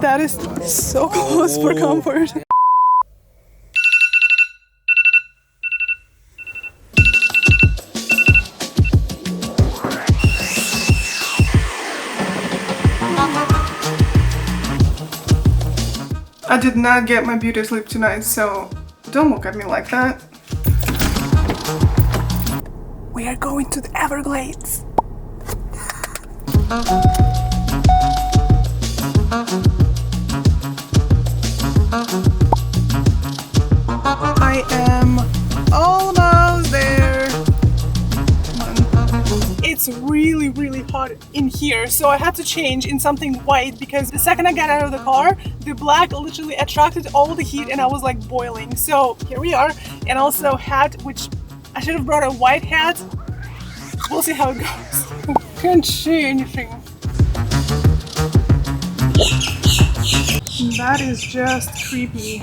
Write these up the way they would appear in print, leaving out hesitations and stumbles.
That is so close for comfort. I did not get my beauty sleep tonight, so don't look at me like that. We are going to the Everglades. I am almost there. Come on. It's really hot in here, so I had to change in something white because the second I got out of the car, the black literally attracted all the heat and I was like boiling. So here we are, and also hat, which I should have brought a white hat. We'll see how it goes. Can't see anything. That is just creepy.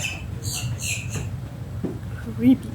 Creepy.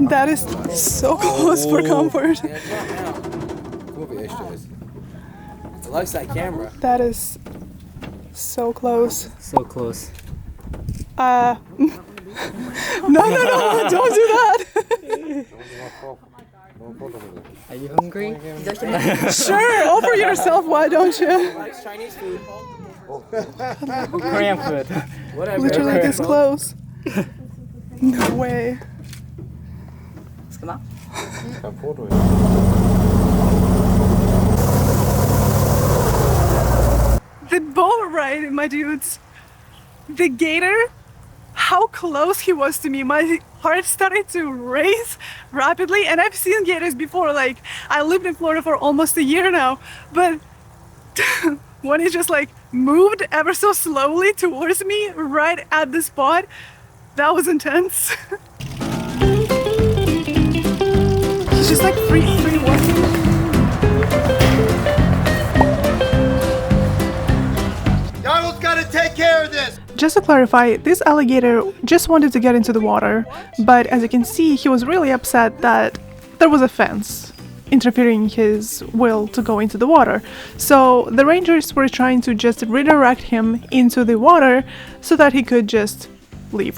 That is so close for comfort. It likes that camera. That is so close. So close. No, don't do that. Are you hungry? Sure, offer yourself, why don't you? Likes Chinese food. Korean food. Whatever. Literally this close. No way. Come on. The boat ride, my dudes. The gator, how close he was to me. My heart started to race rapidly, and I've seen gators before. Like, I lived in Florida for almost a year now, but when he just like moved ever so slowly towards me right at the spot, that was intense. He's just like free walking. Donald's gotta take care of this! Just to clarify, this alligator just wanted to get into the water, but as you can see, he was really upset that there was a fence interfering his will to go into the water. So the rangers were trying to just redirect him into the water so that he could just leave.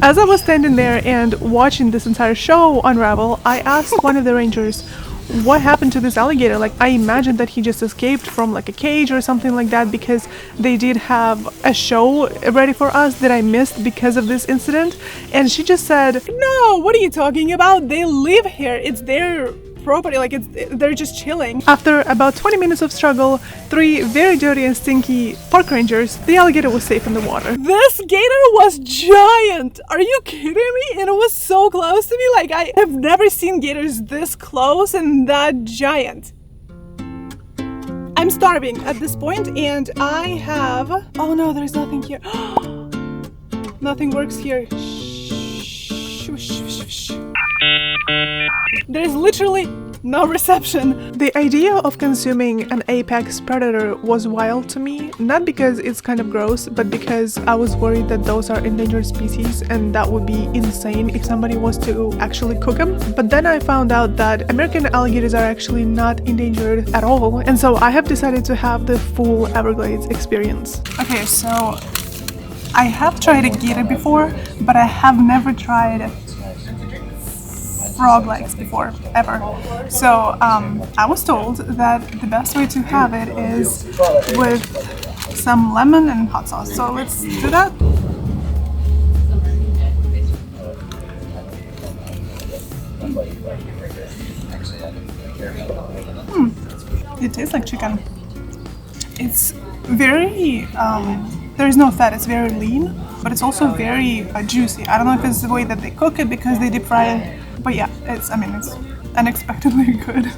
As I was standing there and watching this entire show unravel, I asked one of the rangers what happened to this alligator. Like, I imagined that he just escaped from like a cage or something like that, because they did have a show ready for us that I missed because of this incident. And she just said, "No, what are you talking about? They live here. It's their property, like they're just chilling." After about 20 minutes of struggle, 3 very dirty and stinky park rangers, the alligator was safe in the water. This gator was giant! Are you kidding me? And it was so close to me. Like, I have never seen gators this close and that giant. I'm starving at this point, and I have... Oh no, there's nothing here. Nothing works here. There's literally no reception. The idea of consuming an apex predator was wild to me, not because it's kind of gross, but because I was worried that those are endangered species and that would be insane if somebody was to actually cook them. But then I found out that American alligators are actually not endangered at all, and so I have decided to have the full Everglades experience. Okay, so I have tried a gator before, but I have never tried frog legs before, ever. So I was told that the best way to have it is with some lemon and hot sauce. So let's do that. It tastes like chicken. It's very, there is no fat, it's very lean, but it's also very juicy. I don't know if it's the way that they cook it because they deep fry it, but yeah, it's unexpectedly good.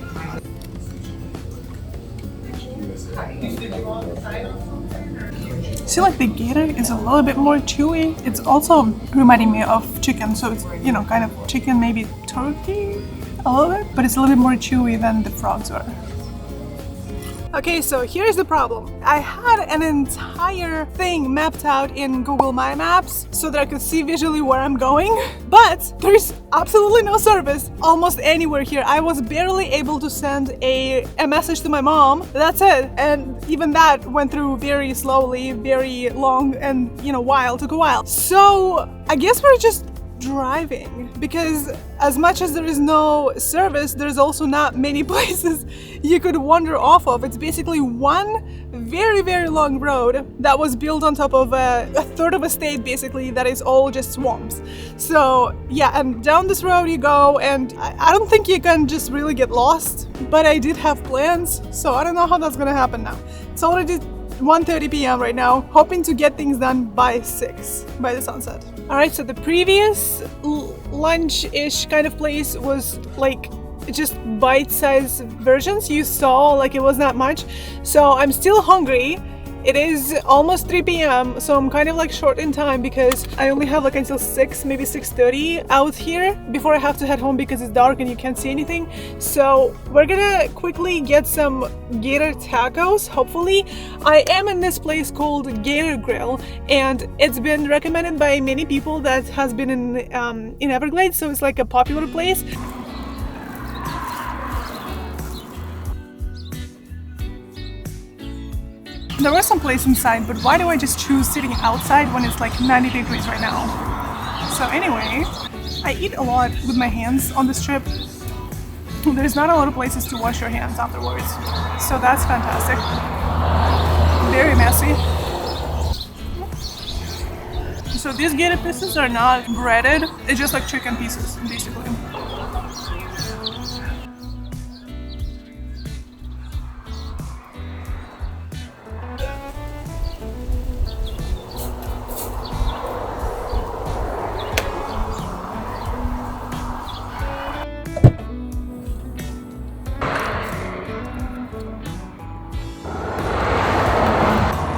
See, like the gator is a little bit more chewy. It's also reminding me of chicken, so it's, you know, kind of chicken, maybe turkey, a little bit, but it's a little bit more chewy than the frogs are. Okay, so here's the problem. I had an entire thing mapped out in Google My Maps so that I could see visually where I'm going, but there's absolutely no service almost anywhere here. I was barely able to send a message to my mom. That's it. And even that went through very slowly, very long, and, you know, took a while. So I guess we're just driving, because as much as there is no service, there's also not many places you could wander off of. It's basically one very, very long road that was built on top of a third of a state, basically, that is all just swamps. So yeah, and down this road you go, and I don't think you can just really get lost, but I did have plans, so I don't know how that's gonna happen now. It's already 1:30 p.m. right now, hoping to get things done by 6, by the sunset. Alright, so the previous lunch-ish kind of place was like just bite-sized versions. You saw like it was not much, so I'm still hungry. It is almost 3 p.m. so I'm kind of like short in time because I only have like until 6, maybe 6:30 out here before I have to head home because it's dark and you can't see anything. So we're gonna quickly get some Gator Tacos, hopefully. I am in this place called Gator Grill, and it's been recommended by many people that has been in Everglades, so it's like a popular place. There was some place inside, but why do I just choose sitting outside when it's like 90 degrees right now? So anyway, I eat a lot with my hands on this trip. There's not a lot of places to wash your hands afterwards, so that's fantastic. Very messy. So these gator pieces are not breaded, it's just like chicken pieces, basically.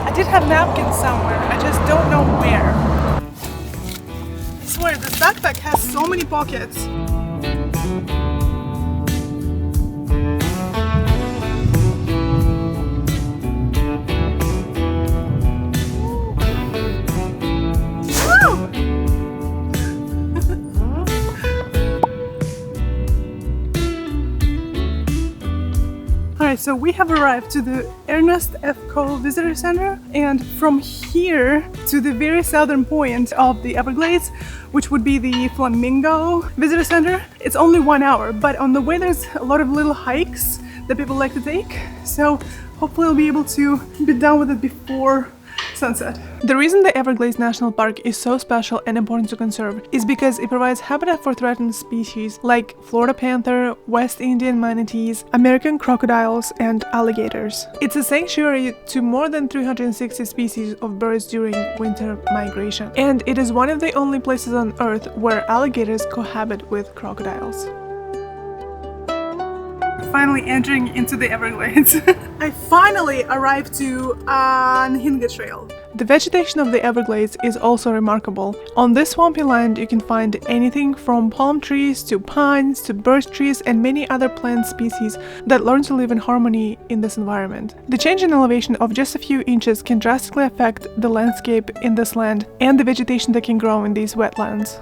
I did have napkins somewhere, I just don't know where. I swear, this backpack has so many pockets. Alright, so we have arrived to the Ernest F. Cole Visitor Center, and from here to the very southern point of the Everglades, which would be the Flamingo Visitor Center, it's only 1 hour, but on the way there's a lot of little hikes that people like to take, so hopefully I'll be able to be done with it before sunset. The reason the Everglades National Park is so special and important to conserve is because it provides habitat for threatened species like Florida panther, West Indian manatees, American crocodiles, and alligators. It's a sanctuary to more than 360 species of birds during winter migration, and it is one of the only places on Earth where alligators cohabit with crocodiles. Finally entering into the Everglades. I finally arrived to Anhinga Trail. The vegetation of the Everglades is also remarkable. On this swampy land you can find anything from palm trees to pines to birch trees and many other plant species that learn to live in harmony in this environment. The change in elevation of just a few inches can drastically affect the landscape in this land and the vegetation that can grow in these wetlands.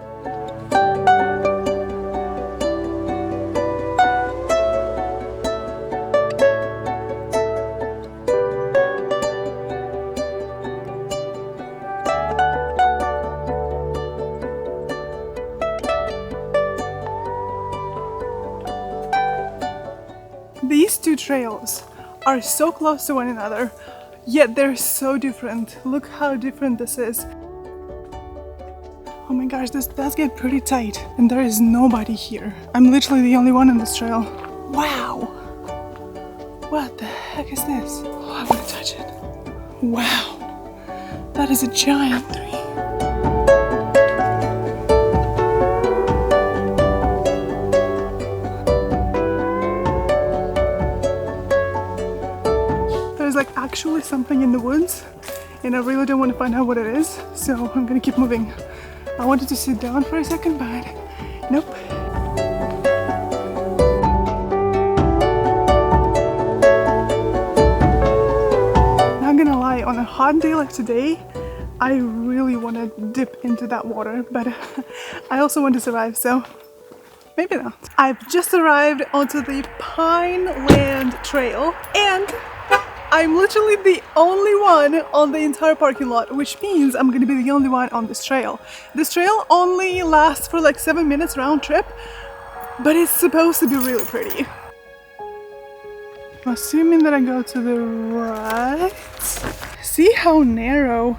trails are so close to one another, yet they're so different. Look how different this is. Oh my gosh, this does get pretty tight, and there is nobody here. I'm literally the only one on this trail. Wow! What the heck is this? Oh, I want to touch it. Wow! That is a giant tree. There's like actually something in the woods, and I really don't want to find out what it is, so I'm gonna keep moving. I wanted to sit down for a second, but nope. Not gonna lie, on a hot day like today, I really want to dip into that water, but I also want to survive, so maybe not. I've just arrived onto the Pinelands Trail, and I'm literally the only one on the entire parking lot, which means I'm gonna be the only one on this trail. This trail only lasts for like 7 minutes round trip, but it's supposed to be really pretty. Assuming that I go to the right. See how narrow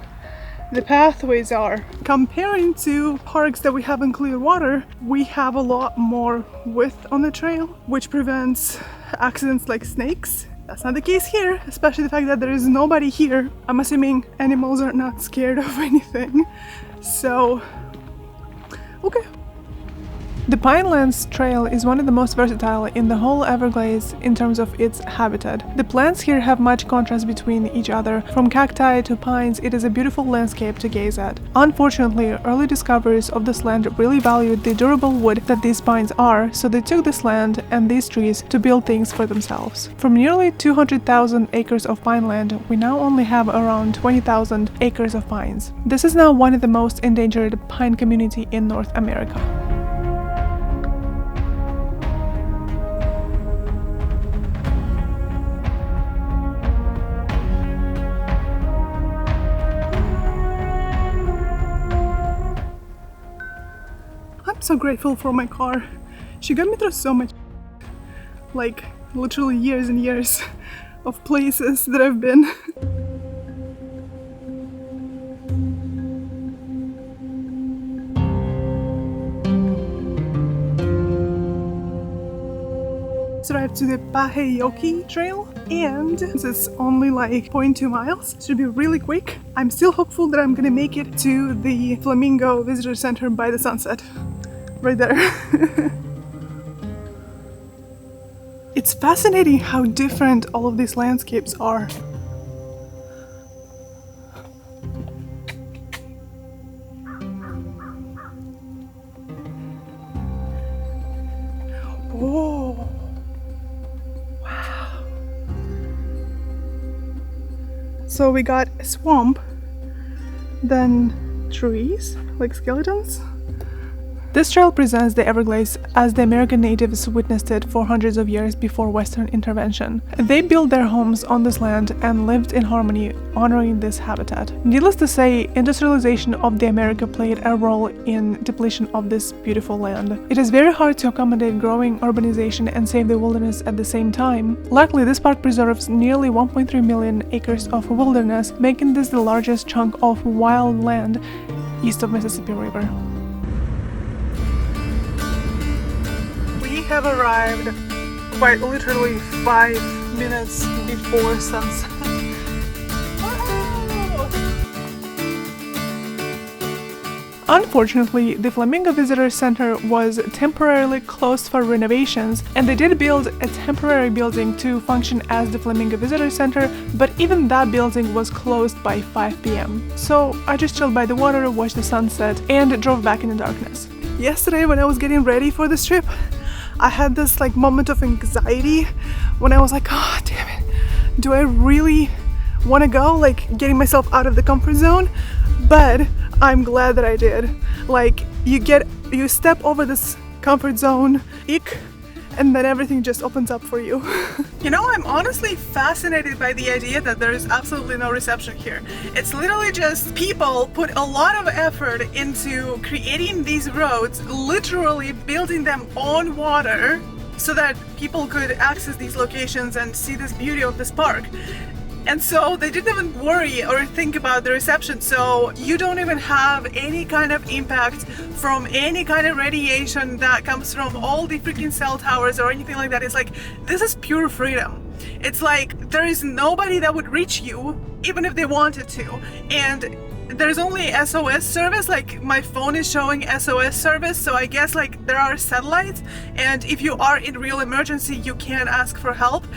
the pathways are. Comparing to parks that we have in Clearwater, we have a lot more width on the trail, which prevents accidents like snakes. That's not the case here, especially the fact that there is nobody here. I'm assuming animals are not scared of anything. So, okay. The Pinelands Trail is one of the most versatile in the whole Everglades in terms of its habitat. The plants here have much contrast between each other. From cacti to pines, it is a beautiful landscape to gaze at. Unfortunately, early discoverers of this land really valued the durable wood that these pines are, so they took this land and these trees to build things for themselves. From nearly 200,000 acres of pine land, we now only have around 20,000 acres of pines. This is now one of the most endangered pine community in North America. I'm so grateful for my car. She got me through so much, like literally years and years of places that I've been. Arrived to the Pa-hay-okee Trail, and it's only like 0.2 miles. Should be really quick. I'm still hopeful that I'm gonna make it to the Flamingo Visitor Center by the sunset. Right there. It's fascinating how different all of these landscapes are. Oh. So we got a swamp, then trees, like skeletons. This trail presents the Everglades as the American natives witnessed it for hundreds of years before Western intervention. They built their homes on this land and lived in harmony, honoring this habitat. Needless to say, industrialization of the America played a role in depletion of this beautiful land. It is very hard to accommodate growing urbanization and save the wilderness at the same time. Luckily, this park preserves nearly 1.3 million acres of wilderness, making this the largest chunk of wild land east of Mississippi River. We have arrived quite literally 5 minutes before sunset. Unfortunately, the Flamingo Visitor Center was temporarily closed for renovations, and they did build a temporary building to function as the Flamingo Visitor Center, but even that building was closed by 5 p.m. So I just chilled by the water, watched the sunset, and drove back in the darkness. Yesterday, when I was getting ready for this trip, I had this like moment of anxiety when I was like, oh damn it, do I really want to go? Like getting myself out of the comfort zone. But I'm glad that I did. Like you step over this comfort zone, and then everything just opens up for you. You know, I'm honestly fascinated by the idea that there is absolutely no reception here. It's literally just people put a lot of effort into creating these roads, literally building them on water, so that people could access these locations and see this beauty of this park. And so they didn't even worry or think about the reception, so you don't even have any kind of impact from any kind of radiation that comes from all the freaking cell towers or anything like that. It's like, this is pure freedom. It's like there is nobody that would reach you even if they wanted to, and there's only SOS service. Like, my phone is showing SOS service, so I guess like there are satellites, and if you are in real emergency you can ask for help.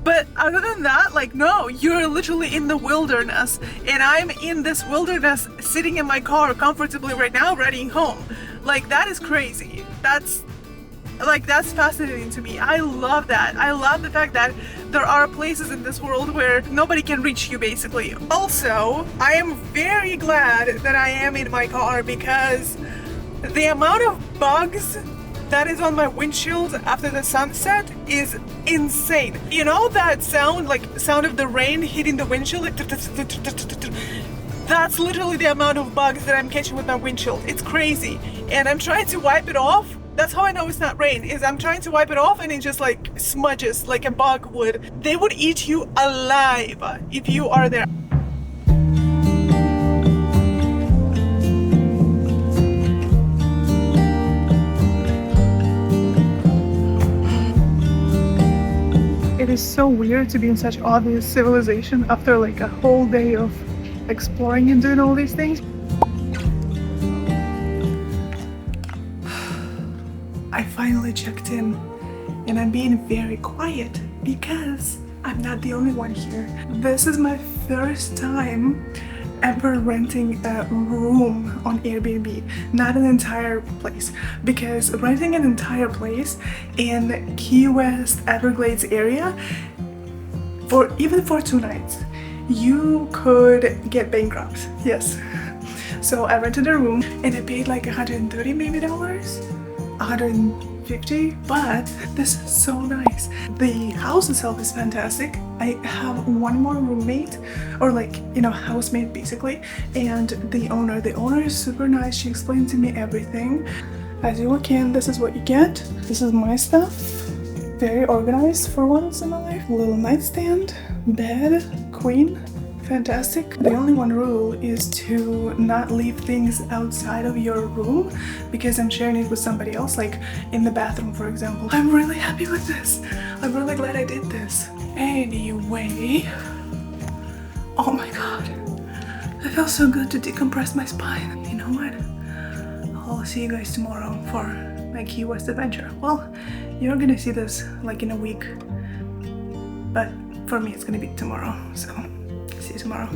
But other than that, like, no, you're literally in the wilderness, and I'm in this wilderness sitting in my car comfortably right now, riding home. Like, that is crazy. That's fascinating to me. I love that. I love the fact that there are places in this world where nobody can reach you, basically. Also, I am very glad that I am in my car, because the amount of bugs that is on my windshield after the sunset is insane. You know that sound, like sound of the rain hitting the windshield? Like, that's literally the amount of bugs that I'm catching with my windshield. It's crazy. And I'm trying to wipe it off. That's how I know it's not rain, is I'm trying to wipe it off and it just like smudges like a bug would. They would eat you alive if you are there. It is so weird to be in such obvious civilization after like a whole day of exploring and doing all these things. I finally checked in, and I'm being very quiet because I'm not the only one here. This is my first time ever renting a room on Airbnb, not an entire place, because renting an entire place in Key West, Everglades area, even for 2 nights, you could get bankrupt. Yes. So I rented a room and I paid like $130 maybe, 150, but this is so nice. The house itself is fantastic. I have one more roommate, or like, you know, housemate basically, and the owner is super nice. She explained to me everything. As you walk in, this is what you get. This is my stuff. Very organized for once in my life. Little nightstand, bed, queen. Fantastic. The only one rule is to not leave things outside of your room, because I'm sharing it with somebody else, like in the bathroom, for example. I'm really happy with this. I'm really glad I did this. Anyway, oh my god, it feels so good to decompress my spine. You know what? I'll see you guys tomorrow for my Key West adventure. Well, you're gonna see this like in a week, but for me it's gonna be tomorrow, so see you tomorrow.